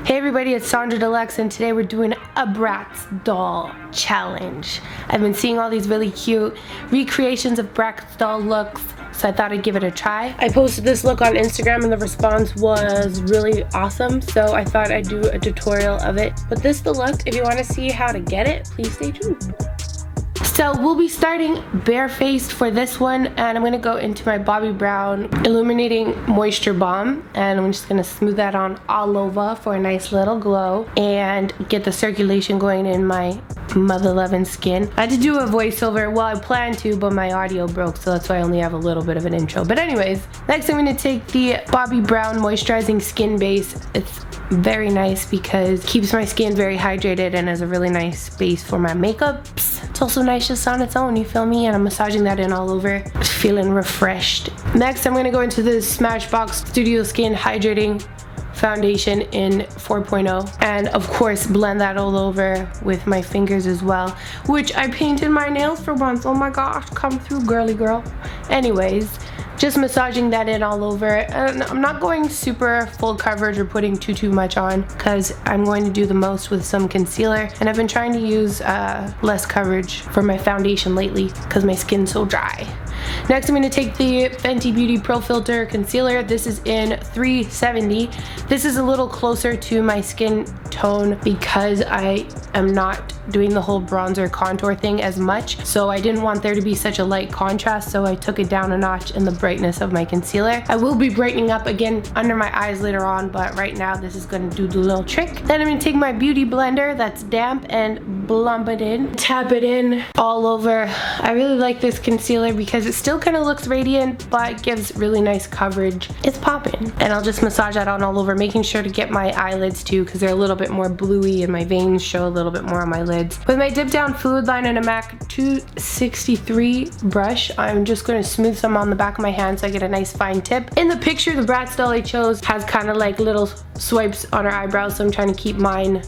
Hey everybody, it's Sonjdradeluxe and today we're doing a Bratz doll challenge. I've been seeing all these really cute recreations of Bratz doll looks, so I thought I'd give it a try. I posted this look on Instagram and the response was really awesome, so I thought I'd do a tutorial of it. But this is the look. If you want to see how to get it, please stay tuned. So we'll be starting barefaced for this one, and I'm going to go into my Bobbi Brown Illuminating Moisture Balm, and I'm just going to smooth that on all over for a nice little glow and get the circulation going in my mother loving skin. I had to do a voiceover. Well, I planned to, but my audio broke, so that's why I only have a little bit of an intro. But anyways, next I'm going to take the Bobbi Brown Moisturizing Skin Base. It's very nice because it keeps my skin very hydrated and is a really nice base for my makeups. It's also nice just on its own, you feel me? And I'm massaging that in all over, feeling refreshed. Next, I'm gonna go into the Smashbox Studio Skin Hydrating Foundation in 4.0, and of course blend that all over with my fingers as well, which I painted my nails for once. Oh my gosh, come through, girly girl. Anyways, just massaging that in all over, and I'm not going super full coverage or putting too much on because I'm going to do the most with some concealer, and I've been trying to use less coverage for my foundation lately because my skin's so dry. Next, I'm going to take the Fenty Beauty Pro Filter Concealer. This is in 370. This is a little closer to my skin tone because I am not doing the whole bronzer contour thing as much, so I didn't want there to be such a light contrast, so I took it down a notch in the brightness of my concealer. I will be brightening up again under my eyes later on, but right now this is going to do the little trick. Then I'm going to take my beauty blender that's damp and blump it in, tap it in all over. I really like this concealer because it still kind of looks radiant but gives really nice coverage. It's popping, and I'll just massage that on all over, making sure to get my eyelids too because they're a little bit more bluey and my veins show a little bit more on my lids. With my dip down FLUIDLINE and a MAC 263 brush, I'm just going to smooth some on the back of my hand so I get a nice fine tip. In the picture, the Bratz doll I chose has kind of like little swipes on her eyebrows, so I'm trying to keep mine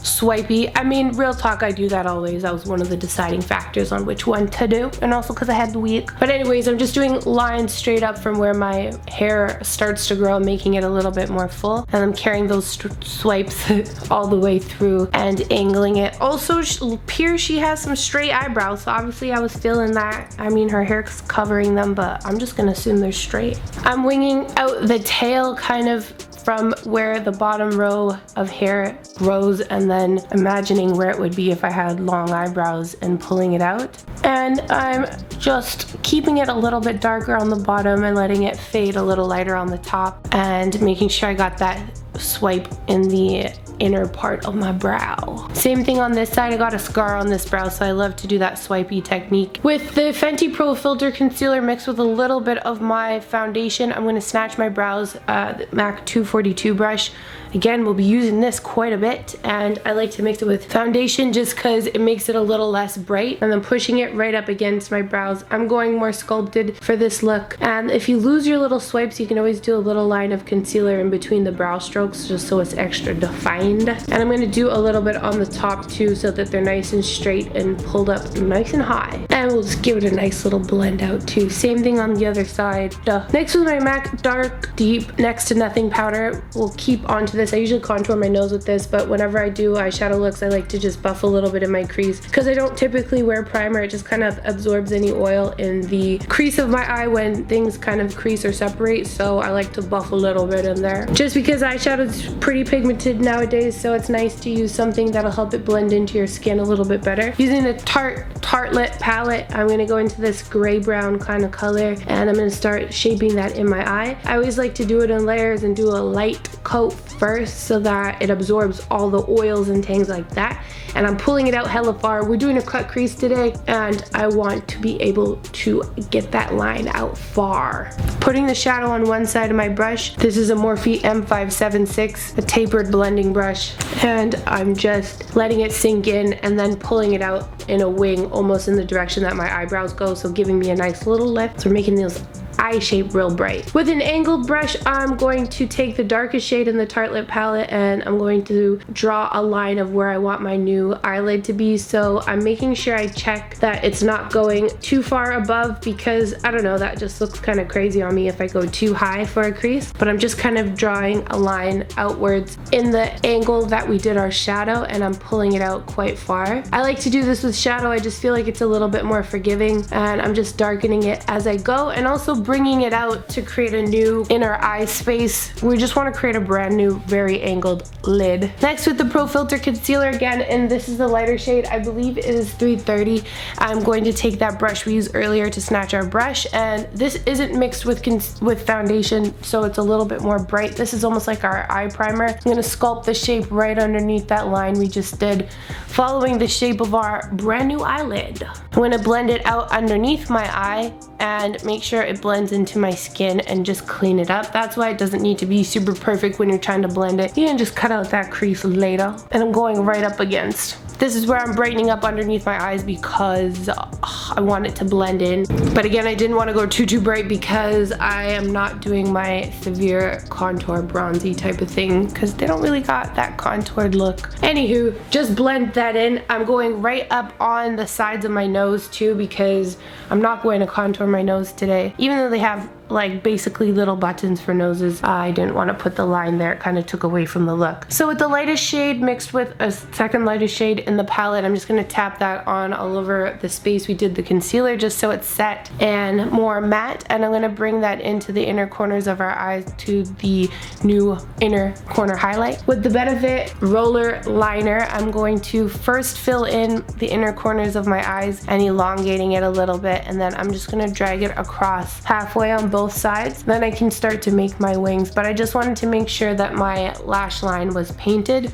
swipey. I mean, real talk, I do that always. That was one of the deciding factors on which one to do, and also because I had the week. But anyways, I'm just doing lines straight up from where my hair starts to grow, making it a little bit more full, and I'm carrying those swipes all the way through and angling it. Also, she has some straight eyebrows, so obviously I was feeling that. I mean, her hair's covering them, but I'm just gonna assume they're straight. I'm winging out the tail kind of from where the bottom row of hair grows, and then imagining where it would be if I had long eyebrows and pulling it out. And I'm just keeping it a little bit darker on the bottom and letting it fade a little lighter on the top, and making sure I got that swipe in the inner part of my brow. Same thing on this side. I got a scar on this brow, so I love to do that swipey technique. With the Fenty Pro Filter Concealer mixed with a little bit of my foundation, I'm going to snatch my brows, the MAC 242 brush. Again, we'll be using this quite a bit, and I like to mix it with foundation just because it makes it a little less bright, and then pushing it right up against my brows. I'm going more sculpted for this look, and if you lose your little swipes, you can always do a little line of concealer in between the brow strokes just so it's extra defined. And I'm going to do a little bit on the top too so that they're nice and straight and pulled up nice and high. And we'll just give it a nice little blend out too. Same thing on the other side. Next with my MAC Dark Deep Next to Nothing powder, we'll keep onto this. I usually contour my nose with this, but whenever I do eyeshadow looks, I like to just buff a little bit in my crease because I don't typically wear primer. It just kind of absorbs any oil in the crease of my eye when things kind of crease or separate, so I like to buff a little bit in there. Just because eyeshadow's pretty pigmented nowadays, so it's nice to use something that'll help it blend into your skin a little bit better. Using the tartlet palette, I'm going to go into this gray brown kind of color, and I'm going to start shaping that in my eye. I always like to do it in layers and do a light coat first so that it absorbs all the oils and things like that. And I'm pulling it out hella far. We're doing a cut crease today, and I want to be able to get that line out far. Putting the shadow on one side of my brush. This is a Morphe M576, a tapered blending brush, and I'm just letting it sink in and then pulling it out in a wing almost in the direction that my eyebrows go, so giving me a nice little lift. So we're making those eye shape real bright. With an angled brush, I'm going to take the darkest shade in the Tartlet palette and I'm going to draw a line of where I want my new eyelid to be. So I'm making sure I check that it's not going too far above, because I don't know, that just looks kind of crazy on me if I go too high for a crease. But I'm just kind of drawing a line outwards in the angle that we did our shadow, and I'm pulling it out quite far. I like to do this with shadow. I just feel like it's a little bit more forgiving, and I'm just darkening it as I go and also bringing it out to create a new inner eye space. We just want to create a brand new, very angled lid. Next, with the Pro Filt'r concealer again, and this is the lighter shade. I believe it is 330. I'm going to take that brush we used earlier to snatch our brush, and this isn't mixed with foundation, so it's a little bit more bright. This is almost like our eye primer. I'm going to sculpt the shape right underneath that line we just did, following the shape of our brand new eyelid. I'm going to blend it out underneath my eye and make sure it blends into my skin and just clean it up. That's why it doesn't need to be super perfect when you're trying to blend it. You can just cut out that crease later. And I'm going right up against. This is where I'm brightening up underneath my eyes because I want it to blend in. But again, I didn't want to go too bright because I am not doing my severe contour bronzy type of thing, because they don't really got that contoured look. Anywho, just blend that in. I'm going right up on the sides of my nose too, because I'm not going to contour my nose today. Even though they have like basically little buttons for noses, I didn't want to put the line there. It kind of took away from the look. So with the lightest shade mixed with a second lightest shade in the palette, I'm just going to tap that on all over the space we did the concealer, just so it's set and more matte. And I'm going to bring that into the inner corners of our eyes to the new inner corner highlight. With the Benefit roller liner, I'm going to first fill in the inner corners of my eyes and elongating it a little bit, and then I'm just going to drag it across halfway on both sides. Then I can start to make my wings, but I just wanted to make sure that my lash line was painted.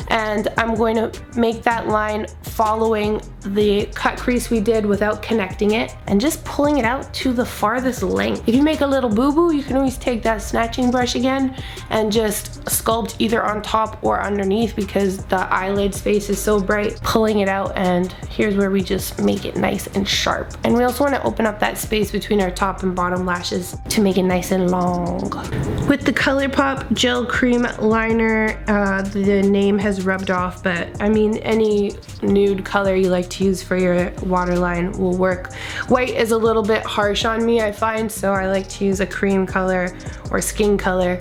And I'm going to make that line following the cut crease we did without connecting it, and just pulling it out to the farthest length. If you make a little boo-boo, you can always take that snatching brush again and just sculpt either on top or underneath, because the eyelid space is so bright. Pulling it out, and here's where we just make it nice and sharp. And we also want to open up that space between our top and bottom lashes to make it nice and long. With the ColourPop Gel Cream Liner, the name has rubbed off, but I mean any nude color you like to use for your waterline will work. White is a little bit harsh on me, I find, so I like to use a cream color or skin color.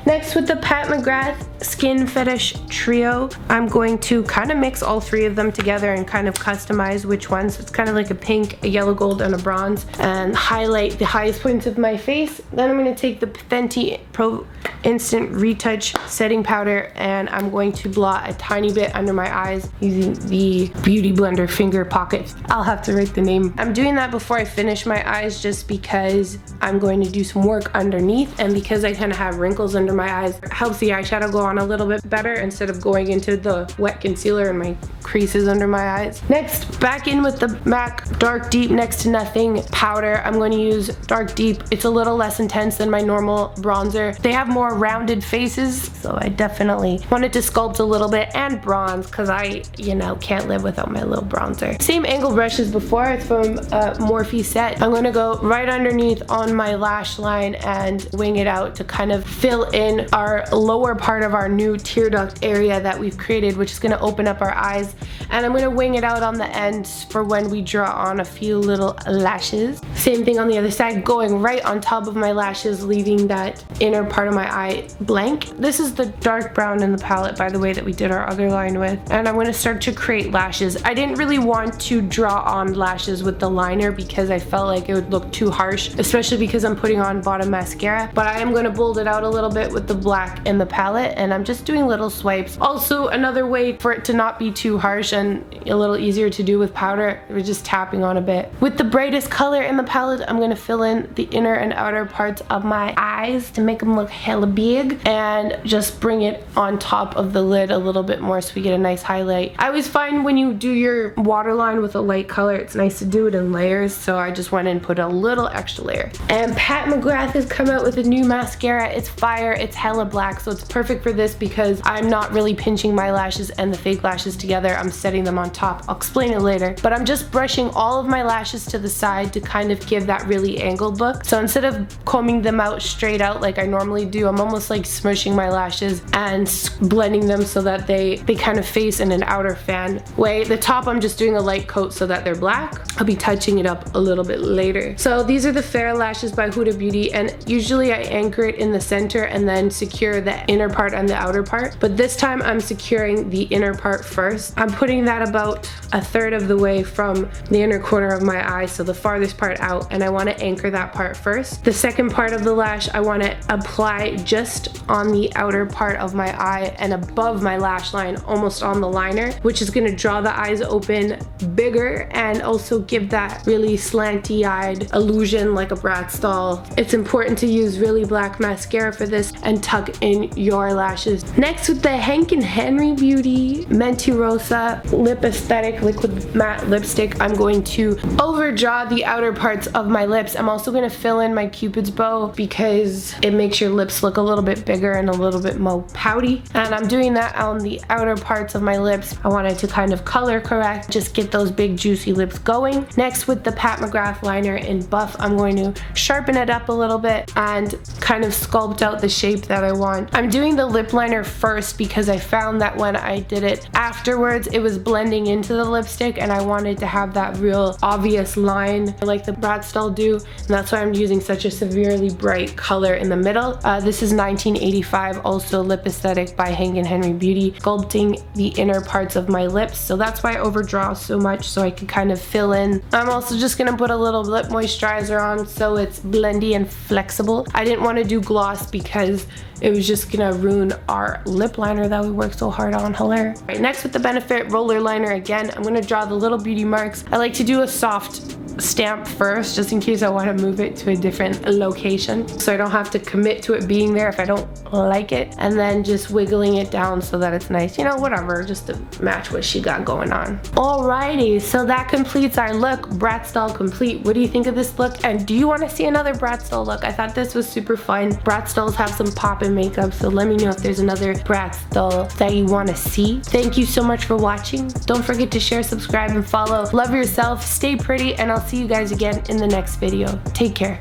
Next, with the Pat McGrath Skin Fetish Trio, I'm going to kind of mix all three of them together and kind of customize which ones. It's kind of like a pink, a yellow gold, and a bronze, and highlight the highest points of my face. Then I'm going to take the Fenty Pro Instant Retouch Setting Powder, and I'm going to blot a tiny bit under my eyes using the Beauty Blender finger pocket. I'll have to write the name. I'm doing that before I finish my eyes, just because I'm going to do some work underneath, and because I kind of have wrinkles under my eyes, it helps the eyeshadow go on a little bit better instead of going into the wet concealer and my creases under my eyes. Next, back in with the MAC Dark Deep Next to Nothing powder. I'm going to use Dark Deep. It's a little less intense than my normal bronzer. They have more rounded faces, so I definitely wanted to sculpt a little bit and bronze, because I, you know, can't live without my little bronzer. Same angle brush as before. It's from Morphe Set. I'm going to go right underneath on my lash line and wing it out to kind of fill in our lower part of our new tear duct area that we've created, which is going to open up our eyes. And I'm going to wing it out on the ends for when we draw on a few little lashes. Same thing on the other side, going right on top of my lashes, leaving that inner part of my eye blank. This is the dark brown in the palette, by the way, that we did our other line with. And I'm going to start to create lashes. I didn't really want to draw on lashes with the liner because I felt like it would look too harsh, especially because I'm putting on bottom mascara. But I am going to build it out a little bit with the black in the palette, and I'm just doing little swipes. Also, another way for it to not be too harsh and a little easier to do with powder, we're just tapping on a bit. With the brightest color in the palette, I'm going to fill in the inner and outer parts of my eyes to make them look hella hella big, and just bring it on top of the lid a little bit more so we get a nice highlight. I always find when you do your waterline with a light color, it's nice to do it in layers, so I just went and put a little extra layer. And Pat McGrath has come out with a new mascara. It's fire, it's hella black, so it's perfect for this because I'm not really pinching my lashes and the fake lashes together. I'm setting them on top. I'll explain it later, but I'm just brushing all of my lashes to the side to kind of give that really angled look. So instead of combing them out straight out like I normally do, I'm almost like smushing my lashes and blending them so that they kind of face in an outer fan way. The top I'm just doing a light coat so that they're black. I'll be touching it up a little bit later. So these are the Fair Lashes by Huda Beauty, and usually I anchor it in the center and then secure the inner part and the outer part, but this time I'm securing the inner part first. I'm putting that about a third of the way from the inner corner of my eye, so the farthest part out, and I want to anchor that part first. The second part of the lash I want to apply just on the outer part of my eye and above my lash line, almost on the liner, which is going to draw the eyes open bigger and also give that really slanty-eyed illusion like a Bratz doll. It's important to use really black mascara for this and tuck in your lashes. Next, with the Hank & Henry Beauty Mentirosa Lip Aesthetic Liquid Matte Lipstick, I'm going to overdraw the outer parts of my lips. I'm also going to fill in my Cupid's bow because it makes your lips look a little bit bigger and a little bit more pouty, and I'm doing that on the outer parts of my lips. I wanted to kind of color correct, just get those big juicy lips going. Next, with the Pat McGrath liner in Buff, I'm going to sharpen it up a little bit and kind of sculpt out the shape that I want. I'm doing the lip liner first because I found that when I did it afterwards, it was blending into the lipstick, and I wanted to have that real obvious line like the Bratz doll do, and that's why I'm using such a severely bright color in the middle. This is 1985, also Lip Aesthetic by Hank & Henry Beauty, sculpting the inner parts of my lips, so that's why I overdraw so much, so I can kind of fill in. I'm also just gonna put a little lip moisturizer on so it's blendy and flexible. I didn't want to do gloss because it was just gonna ruin our lip liner that we worked so hard on. Hilarious. Right, next, with the Benefit roller liner again, I'm gonna draw the little beauty marks. I like to do a soft stamp first just in case I want to move it to a different location, so I don't have to commit to it being there if I don't like it, and then just wiggling it down so that it's nice, you know, whatever, just to match what she got going on. Alrighty, so that completes our look. Bratz doll complete. What do you think of this look, and do you want to see another Bratz doll look? I thought this was super fun. Bratz dolls have some pop in makeup, so let me know if there's another Bratz doll that you want to see. Thank you so much for watching. Don't forget to share, subscribe, and follow. Love yourself, stay pretty, and I'll see you guys again in the next video. Take care.